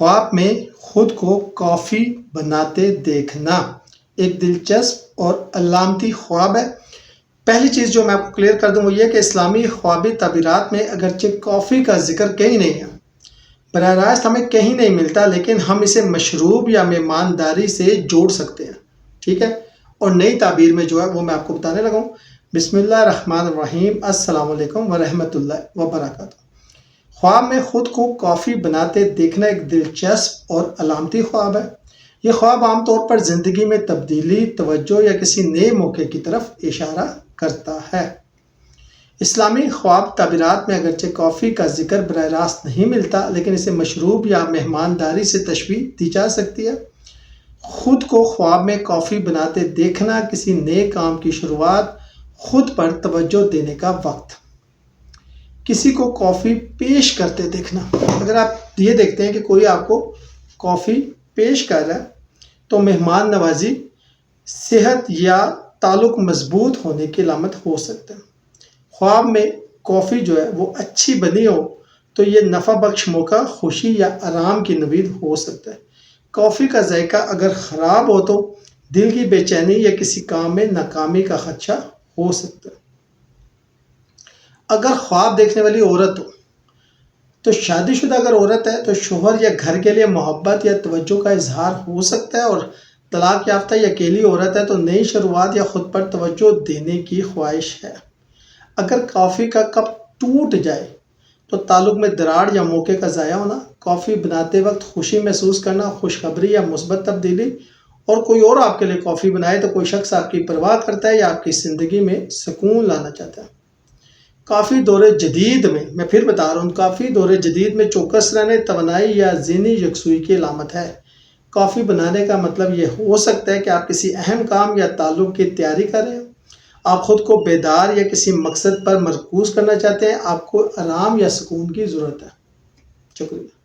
خواب میں خود کو کافی بناتے دیکھنا ایک دلچسپ اور علامتی خواب ہے۔ پہلی چیز جو میں آپ کو کلیئر کر دوں وہ یہ کہ اسلامی خوابی تعبیرات میں اگرچہ کافی کا ذکر کہیں نہیں ہے، براہ راست ہمیں کہیں نہیں ملتا، لیکن ہم اسے مشروب یا مہمانداری سے جوڑ سکتے ہیں، ٹھیک ہے؟ اور نئی تعبیر میں جو ہے وہ میں آپ کو بتانے لگا ہوں۔ بسم اللہ الرحمن الرحیم، السلام علیکم ورحمۃ اللہ وبرکاتہ۔ خواب میں خود کو کافی بناتے دیکھنا ایک دلچسپ اور علامتی خواب ہے۔ یہ خواب عام طور پر زندگی میں تبدیلی، توجہ یا کسی نئے موقع کی طرف اشارہ کرتا ہے۔ اسلامی خواب تعبیرات میں اگرچہ کافی کا ذکر براہ راست نہیں ملتا، لیکن اسے مشروب یا مہمانداری سے تشبیہ دی جا سکتی ہے۔ خود کو خواب میں کافی بناتے دیکھنا کسی نئے کام کی شروعات، خود پر توجہ دینے کا وقت۔ کسی کو کافی پیش کرتے دیکھنا، اگر آپ یہ دیکھتے ہیں کہ کوئی آپ کو کافی پیش کر رہا ہے تو مہمان نوازی، صحت یا تعلق مضبوط ہونے کی علامت ہو سکتا ہے۔ خواب میں کافی جو ہے وہ اچھی بنی ہو تو یہ نفع بخش موقع، خوشی یا آرام کی نوید ہو سکتا ہے۔ کافی کا ذائقہ اگر خراب ہو تو دل کی بے چینی یا کسی کام میں ناکامی کا خدشہ ہو سکتا ہے۔ اگر خواب دیکھنے والی عورت ہو تو شادی شدہ اگر عورت ہے تو شوہر یا گھر کے لیے محبت یا توجہ کا اظہار ہو سکتا ہے، اور طلاق یافتہ یا اکیلی عورت ہے تو نئی شروعات یا خود پر توجہ دینے کی خواہش ہے۔ اگر کافی کا کپ ٹوٹ جائے تو تعلق میں دراڑ یا موقع کا ضائع ہونا، کافی بناتے وقت خوشی محسوس کرنا، خوشخبری یا مثبت تبدیلی، اور کوئی اور آپ کے لیے کافی بنائے تو کوئی شخص آپ کی پرواہ کرتا ہے یا آپ کی زندگی میں سکون لانا چاہتا ہے۔ کافی دور جدید میں پھر بتا رہا ہوں، کافی دور جدید میں چوکس رہنے، توانائی یا ذہنی یکسوئی کی علامت ہے۔ کافی بنانے کا مطلب یہ ہو سکتا ہے کہ آپ کسی اہم کام یا تعلق کی تیاری کر رہے ہیں، آپ خود کو بیدار یا کسی مقصد پر مرکوز کرنا چاہتے ہیں، آپ کو آرام یا سکون کی ضرورت ہے۔ شکریہ۔